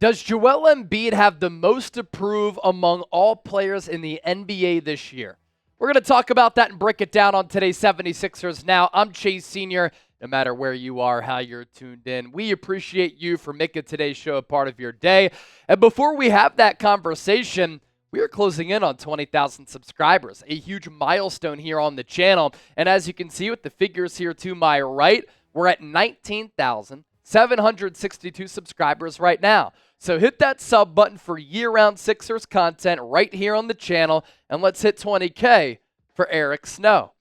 Does Joel Embiid have the most to prove among all players in the NBA this year? We're going to talk about that and break it down on today's 76ers Now. I'm Chase Sr. No matter where you are, how you're tuned in, we appreciate you for making today's show a part of your day. And before we have that conversation, we are closing in on 20,000 subscribers, a huge milestone here on the channel. And as you can see with the figures here to my right, we're at 19,762 subscribers right now. So hit that sub button for year-round Sixers content right here on the channel, and let's hit 20K for Eric Snow.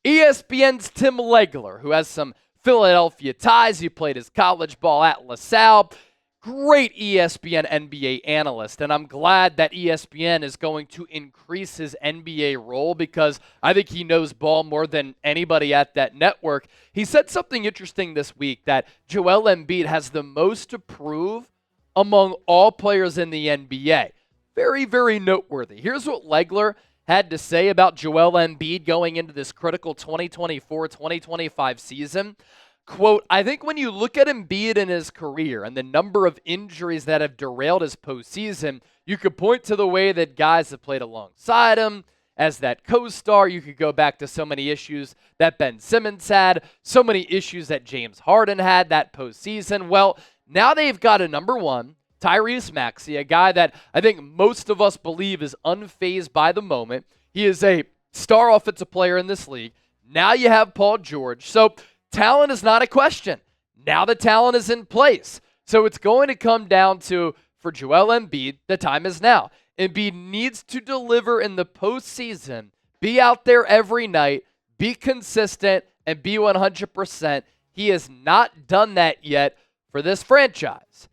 ESPN's Tim Legler, who has some Philadelphia ties. He played his college ball at LaSalle. Great ESPN NBA analyst, and I'm glad that ESPN is going to increase his NBA role because I think he knows ball more than anybody at that network. He said something interesting this week that Joel Embiid has the most to prove among all players in the NBA. Very, very noteworthy. Here's what Legler had to say about Joel Embiid going into this critical 2024-2025 season. Quote, I think when you look at Embiid in his career and the number of injuries that have derailed his postseason, you could point to the way that guys have played alongside him as that co-star. You could go back to so many issues that Ben Simmons had, so many issues that James Harden had that postseason. Well, now they've got a number one, Tyrese Maxey, a guy that I think most of us believe is unfazed by the moment. He is a star offensive player in this league. Now you have Paul George. So talent is not a question. Now the talent is in place. So it's going to come down to, for Joel Embiid, the time is now. Embiid needs to deliver in the postseason, be out there every night, be consistent, and be 100%. He has not done that yet for this franchise.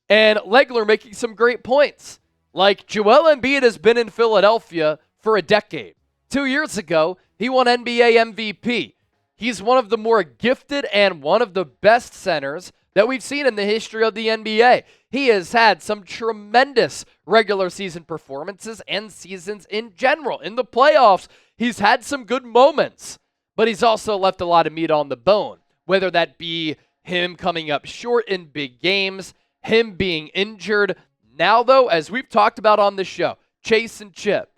And Legler making some great points. Like, Joel Embiid has been in Philadelphia for a decade. 2 years ago, he won NBA MVP. He's one of the more gifted and one of the best centers that we've seen in the history of the NBA. He has had some tremendous regular season performances and seasons in general. In the playoffs, he's had some good moments, but he's also left a lot of meat on the bone, whether that be him coming up short in big games, him being injured. Now, though, as we've talked about on the show, Chase and Chip,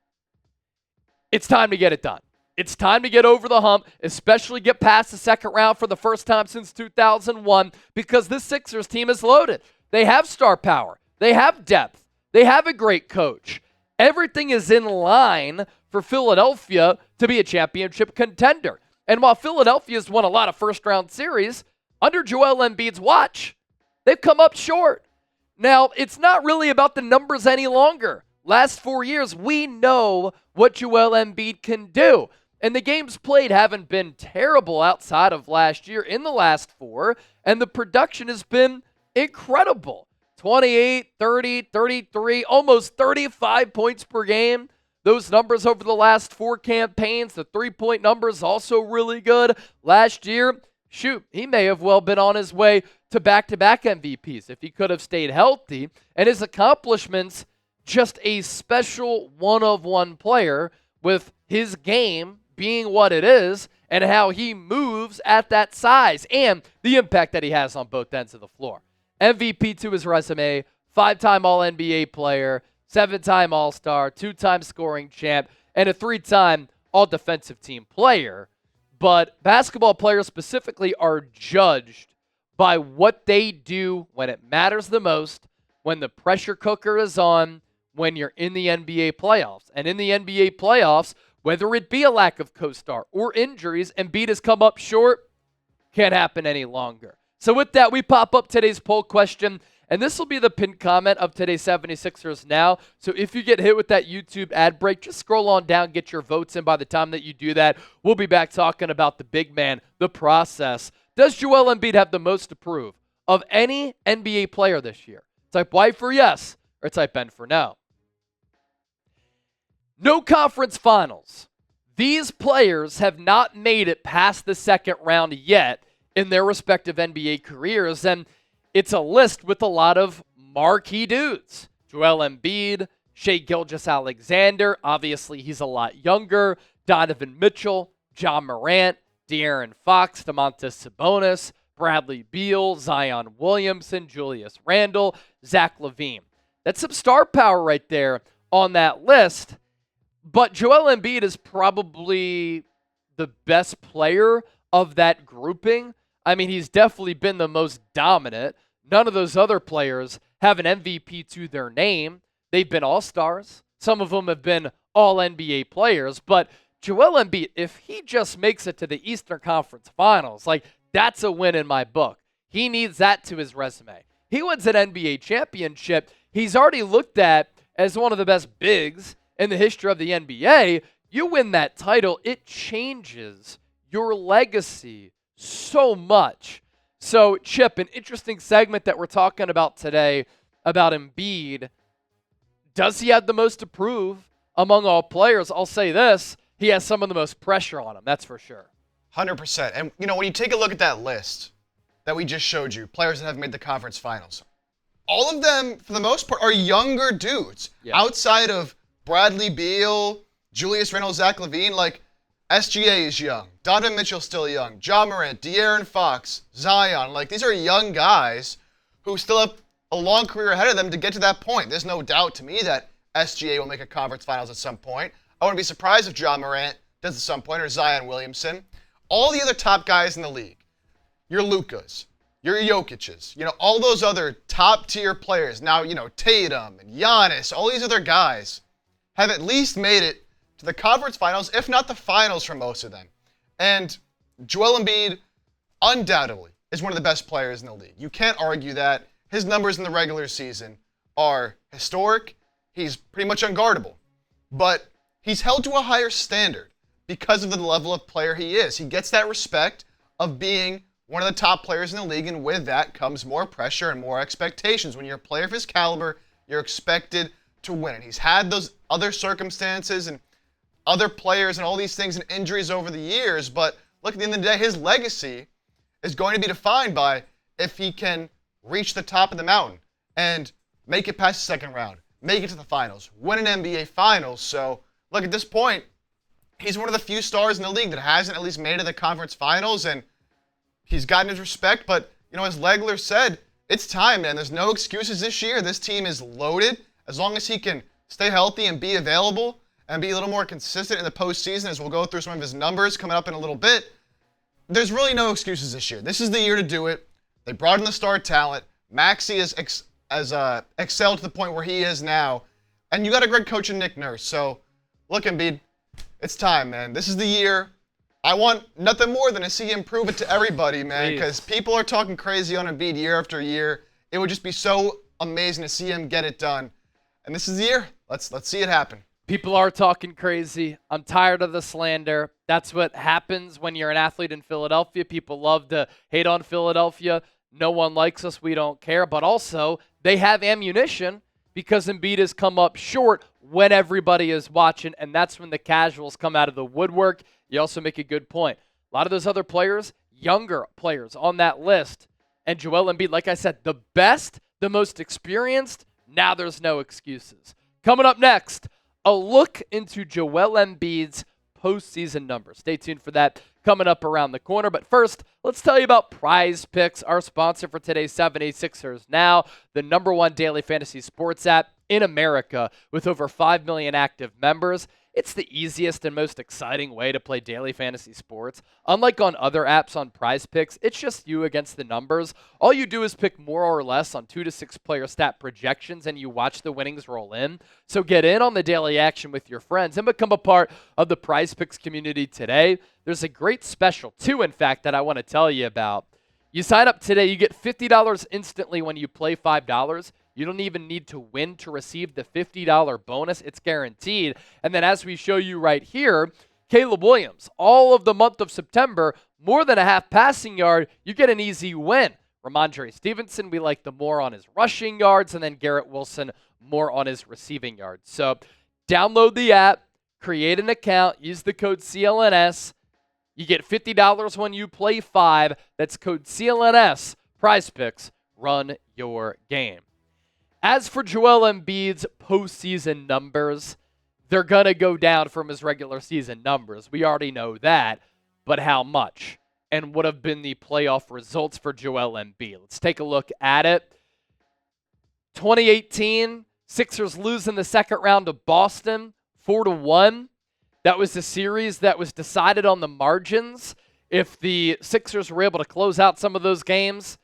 it's time to get it done. It's time to get over the hump, especially get past the second round for the first time since 2001, because this Sixers team is loaded. They have star power. They have depth. They have a great coach. Everything is in line for Philadelphia to be a championship contender. And while Philadelphia's won a lot of first-round series, under Joel Embiid's watch, they've come up short. Now, it's not really about the numbers any longer. Last 4 years, we know what Joel Embiid can do. And the games played haven't been terrible outside of last year in the last four, and the production has been incredible. 28, 30, 33, almost 35 points per game. Those numbers over the last four campaigns, the three-point numbers also really good. Last year, shoot, he may have well been on his way to back-to-back MVPs if he could have stayed healthy. And his accomplishments, just a special one-of-one player with his game being what it is and how he moves at that size and the impact that he has on both ends of the floor. MVP to his resume, 5-time All-NBA player, 7-time All-Star, 2-time scoring champ, and a 3-time All-Defensive Team player. But basketball players specifically are judged by what they do when it matters the most, when the pressure cooker is on, when you're in the NBA playoffs. And in the NBA playoffs, whether it be a lack of co-star or injuries, Embiid has come up short, can't happen any longer. So with that, we pop up today's poll question, and this will be the pinned comment of today's 76ers Now. So if you get hit with that YouTube ad break, just scroll on down, get your votes in. By the time that you do that, we'll be back talking about the big man, the process. Does Joel Embiid have the most to prove of any NBA player this year? Type Y for yes, or type N for no. No conference finals. These players have not made it past the second round yet in their respective NBA careers, and it's a list with a lot of marquee dudes. Joel Embiid, Shai Gilgeous-Alexander, obviously he's a lot younger, Donovan Mitchell, Ja Morant, De'Aaron Fox, Domantas Sabonis, Bradley Beal, Zion Williamson, Julius Randle, Zach LaVine. That's some star power right there on that list. But Joel Embiid is probably the best player of that grouping. I mean, he's definitely been the most dominant. None of those other players have an MVP to their name. They've been all-stars. Some of them have been all-NBA players. But Joel Embiid, if he just makes it to the Eastern Conference Finals, like, that's a win in my book. He needs that to his resume. He wins an NBA championship. He's already looked at as one of the best bigs in the history of the NBA. You win that title, it changes your legacy so much. So, Chip, an interesting segment that we're talking about today about Embiid. Does he have the most to prove among all players? I'll say this. He has some of the most pressure on him, that's for sure. 100%. And, when you take a look at that list that we just showed you, players that have made the conference finals, all of them, for the most part, are younger dudes. Yeah. Outside of Bradley Beal, Julius Randle, Zach LaVine, like, SGA is young. Donovan Mitchell's still young. Ja Morant, De'Aaron Fox, Zion. Like, these are young guys who still have a long career ahead of them to get to that point. There's no doubt to me that SGA will make a conference finals at some point. I wouldn't be surprised if Ja Morant does at some point, or Zion Williamson. All the other top guys in the league, your Lukas, your Jokic's, all those other top-tier players, now, Tatum and Giannis, all these other guys have at least made it to the conference finals, if not the finals for most of them. And Joel Embiid, undoubtedly, is one of the best players in the league. You can't argue that. His numbers in the regular season are historic. He's pretty much unguardable. But he's held to a higher standard because of the level of player he is. He gets that respect of being one of the top players in the league, and with that comes more pressure and more expectations. When you're a player of his caliber, you're expected to win. And he's had those other circumstances and other players and all these things and injuries over the years, but look, at the end of the day, his legacy is going to be defined by if he can reach the top of the mountain and make it past the second round, make it to the finals, win an NBA Finals. So, look, at this point, he's one of the few stars in the league that hasn't at least made it to the conference finals, and he's gotten his respect. But, as Legler said, it's time, man. There's no excuses this year. This team is loaded. As long as he can stay healthy and be available and be a little more consistent in the postseason, as we'll go through some of his numbers coming up in a little bit, there's really no excuses this year. This is the year to do it. They brought in the star talent. Maxey has excelled to the point where he is now. And you got a great coach in Nick Nurse. So, look, Embiid, it's time, man. This is the year. I want nothing more than to see him prove it to everybody, man, because people are talking crazy on Embiid year after year. It would just be so amazing to see him get it done. And this is the year. Let's see it happen. People are talking crazy. I'm tired of the slander. That's what happens when you're an athlete in Philadelphia. People love to hate on Philadelphia. No one likes us. We don't care. But also, they have ammunition because Embiid has come up short when everybody is watching, and that's when the casuals come out of the woodwork. You also make a good point. A lot of those other players, younger players on that list, and Joel Embiid, like I said, the best, the most experienced, now there's no excuses. Coming up next, a look into Joel Embiid's postseason numbers. Stay tuned for that coming up around the corner. But first, let's tell you about PrizePicks, our sponsor for today's 76ers Now, the #1 daily fantasy sports app in America with over 5 million active members. It's the easiest and most exciting way to play daily fantasy sports. Unlike on other apps on PrizePicks, it's just you against the numbers. All you do is pick more or less on 2 to 6 player stat projections, and you watch the winnings roll in. So get in on the daily action with your friends and become a part of the PrizePicks community today. There's a great special, too, in fact, that I want to tell you about. You sign up today, you get $50 instantly when you play $5. You don't even need to win to receive the $50 bonus. It's guaranteed. And then as we show you right here, Caleb Williams, all of the month of September, more than a half passing yard, you get an easy win. Ramondre Stevenson, we like the more on his rushing yards, and then Garrett Wilson, more on his receiving yards. So download the app, create an account, use the code CLNS. You get $50 when you play 5. That's code CLNS. PrizePicks, run your game. As for Joel Embiid's postseason numbers, they're going to go down from his regular season numbers. We already know that, but how much? and would have been the playoff results for Joel Embiid. Let's take a look at it. 2018, Sixers lose in the second round to Boston, 4-1. That was the series that was decided on the margins. If the Sixers were able to close out some of those games,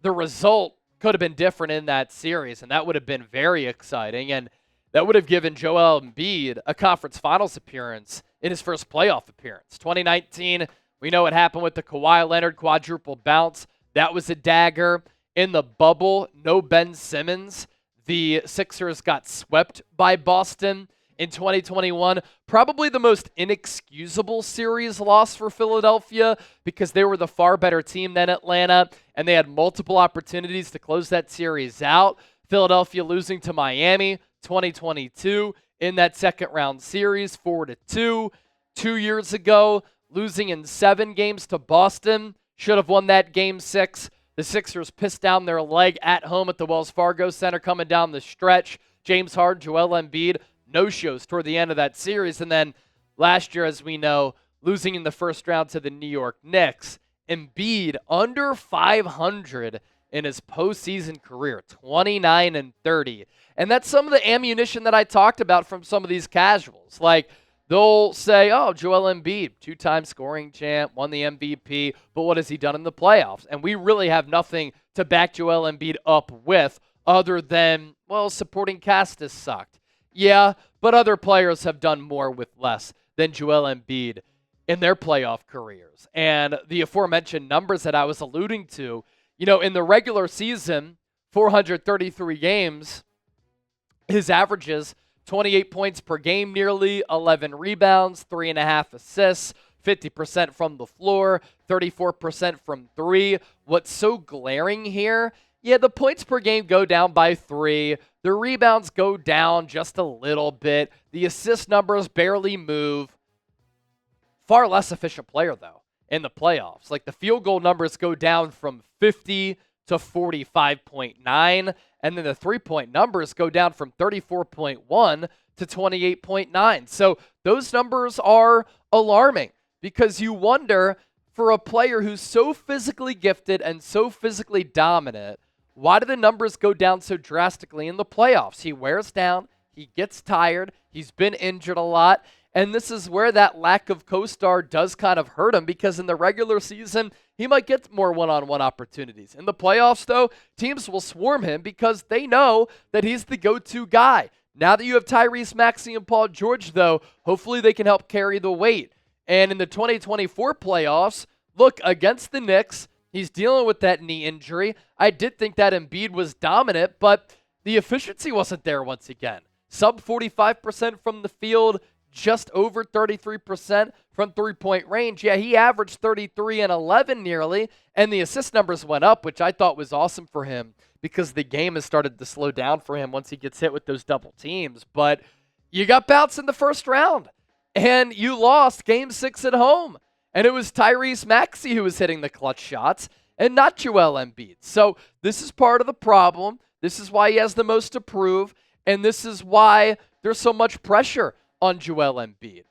the result could have been different in that series, and that would have been very exciting, and that would have given Joel Embiid a conference finals appearance in his first playoff appearance. 2019, we know what happened with the Kawhi Leonard quadruple bounce. That was a dagger. In the bubble, no Ben Simmons. The Sixers got swept by Boston in 2021. Probably the most inexcusable series loss for Philadelphia because they were the far better team than Atlanta, and they had multiple opportunities to close that series out. Philadelphia losing to Miami 2022 in that second round series, 4-2. 2 years ago, losing in 7 games to Boston. Should have won that game 6. The Sixers pissed down their leg at home at the Wells Fargo Center coming down the stretch. James Harden, Joel Embiid, no-shows toward the end of that series. And then last year, as we know, losing in the first round to the New York Knicks. Embiid under 500 in his postseason career, 29-30. And that's some of the ammunition that I talked about from some of these casuals. Like, they'll say, oh, Joel Embiid, 2-time scoring champ, won the MVP, but what has he done in the playoffs? And we really have nothing to back Joel Embiid up with other than, well, supporting cast has sucked. Yeah, but other players have done more with less than Joel Embiid in their playoff careers. And the aforementioned numbers that I was alluding to, you know, in the regular season, 433 games, his averages 28 points per game nearly, 11 rebounds, 3.5 assists, 50% from the floor, 34% from 3. What's so glaring here, yeah, the points per game go down by 3. The rebounds go down just a little bit. The assist numbers barely move. Far less efficient player, though, in the playoffs. Like, the field goal numbers go down from 50 to 45.9. And then the three-point numbers go down from 34.1 to 28.9. So those numbers are alarming because you wonder, for a player who's so physically gifted and so physically dominant, why do the numbers go down so drastically in the playoffs? He wears down, he gets tired, he's been injured a lot, and this is where that lack of co-star does kind of hurt him because in the regular season, he might get more one-on-one opportunities. In the playoffs, though, teams will swarm him because they know that he's the go-to guy. Now that you have Tyrese Maxey and Paul George, though, hopefully they can help carry the weight. And in the 2024 playoffs, look, against the Knicks, he's dealing with that knee injury. I did think that Embiid was dominant, but the efficiency wasn't there once again. Sub 45% from the field, just over 33% from three-point range. Yeah, he averaged 33 and 11 nearly, and the assist numbers went up, which I thought was awesome for him because the game has started to slow down for him once he gets hit with those double teams. But you got bounced in the first round, and you lost Game 6 at home, and it was Tyrese Maxey who was hitting the clutch shots and not Joel Embiid. So this is part of the problem. This is why he has the most to prove, and this is why there's so much pressure on Joel Embiid.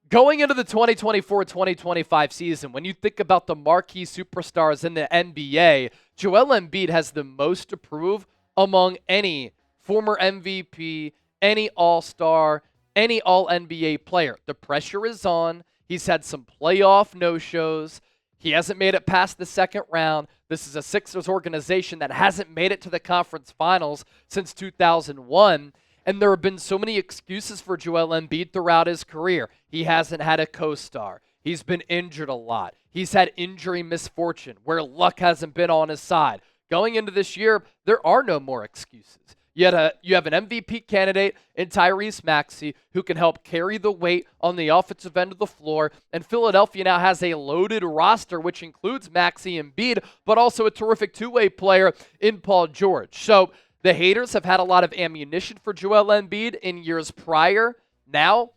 Going into the 2024-2025 season, when you think about the marquee superstars in the NBA, Joel Embiid has the most to prove among any former MVP, any All-Star, any All-NBA player. The pressure is on. He's had some playoff no-shows. He hasn't made it past the second round. This is a Sixers organization that hasn't made it to the conference finals since 2001. And there have been so many excuses for Joel Embiid throughout his career. He hasn't had a co-star. He's been injured a lot. He's had injury misfortune where luck hasn't been on his side. Going into this year, there are no more excuses. You have an MVP candidate in Tyrese Maxey who can help carry the weight on the offensive end of the floor. And Philadelphia now has a loaded roster, which includes Maxey and Embiid, but also a terrific two-way player in Paul George. So the haters have had a lot of ammunition for Joel Embiid in years prior. Now,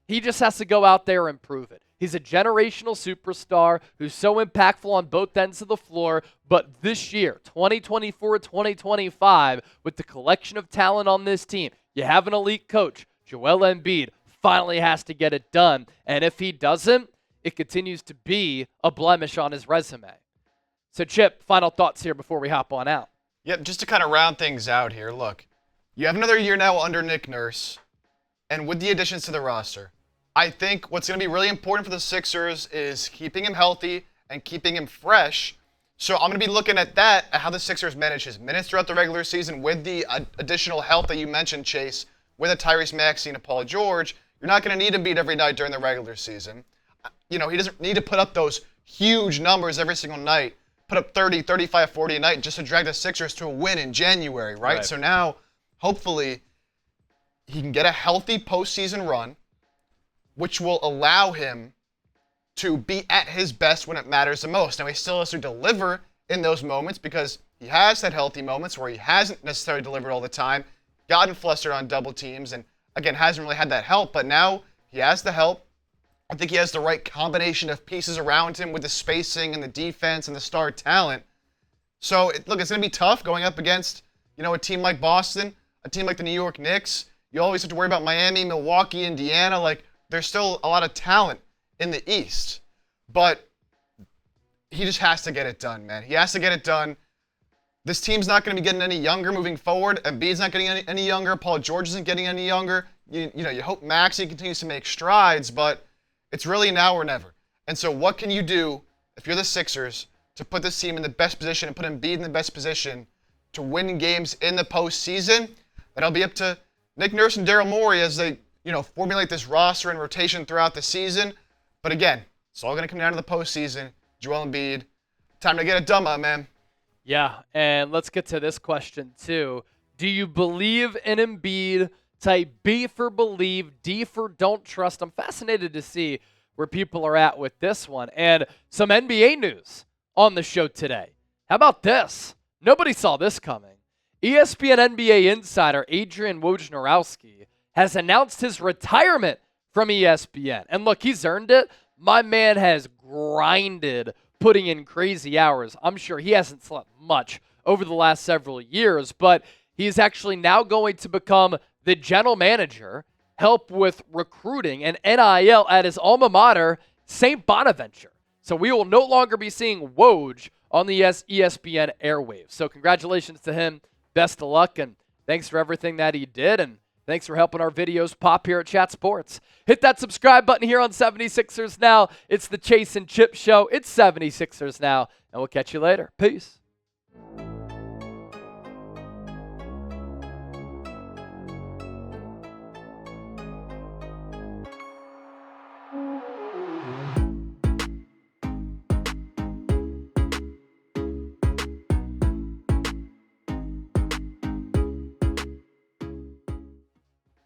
he just has to go out there and prove it. He's a generational superstar who's so impactful on both ends of the floor. But this year, 2024-2025, with the collection of talent on this team, you have an elite coach. Joel Embiid finally has to get it done. And if he doesn't, it continues to be a blemish on his resume. So, Chip, final thoughts here before we hop on out. Yep, just to kind of round things out here, look, you have another year now under Nick Nurse, and with the additions to the roster, I think what's going to be really important for the Sixers is keeping him healthy and keeping him fresh. So I'm going to be looking at that, at how the Sixers manage his minutes throughout the regular season with the additional help that you mentioned, Chase, with a Tyrese Maxey and a Paul George. You're not going to need Embiid every night during the regular season. He doesn't need to put up those huge numbers every single night, put up 30, 35, 40 a night just to drag the Sixers to a win in January, right? So now, hopefully, he can get a healthy postseason run, which will allow him to be at his best when it matters the most. Now, he still has to deliver in those moments because he has had healthy moments where he hasn't necessarily delivered all the time, gotten flustered on double teams, and again, hasn't really had that help. But now he has the help. I think he has the right combination of pieces around him with the spacing and the defense and the star talent. So, look, it's going to be tough going up against, a team like Boston, a team like the New York Knicks. You always have to worry about Miami, Milwaukee, Indiana. Like, there's still a lot of talent in the East. But he just has to get it done, man. He has to get it done. This team's not going to be getting any younger moving forward. Embiid's not getting any younger. Paul George isn't getting any younger. You hope Maxey continues to make strides, but it's really now or never. And so what can you do if you're the Sixers to put this team in the best position and put Embiid in the best position to win games in the postseason? That'll be up to Nick Nurse and Daryl Morey as they, formulate this roster and rotation throughout the season. But again, it's all going to come down to the postseason. Joel Embiid, time to get it done, my man. Yeah, and let's get to this question too. Do you believe in Embiid? Type B for believe, D for don't trust. I'm fascinated to see where people are at with this one. And some NBA news on the show today. How about this? Nobody saw this coming. ESPN NBA insider Adrian Wojnarowski has announced his retirement from ESPN. And look, he's earned it. My man has grinded, putting in crazy hours. I'm sure he hasn't slept much over the last several years, but he's actually now going to become the general manager, help with recruiting and NIL at his alma mater, St. Bonaventure. So we will no longer be seeing Woj on the ESPN airwaves. So congratulations to him. Best of luck, and thanks for everything that he did, and thanks for helping our videos pop here at Chat Sports. Hit that subscribe button here on 76ers Now. It's the Chase and Chip Show. It's 76ers Now, and we'll catch you later. Peace.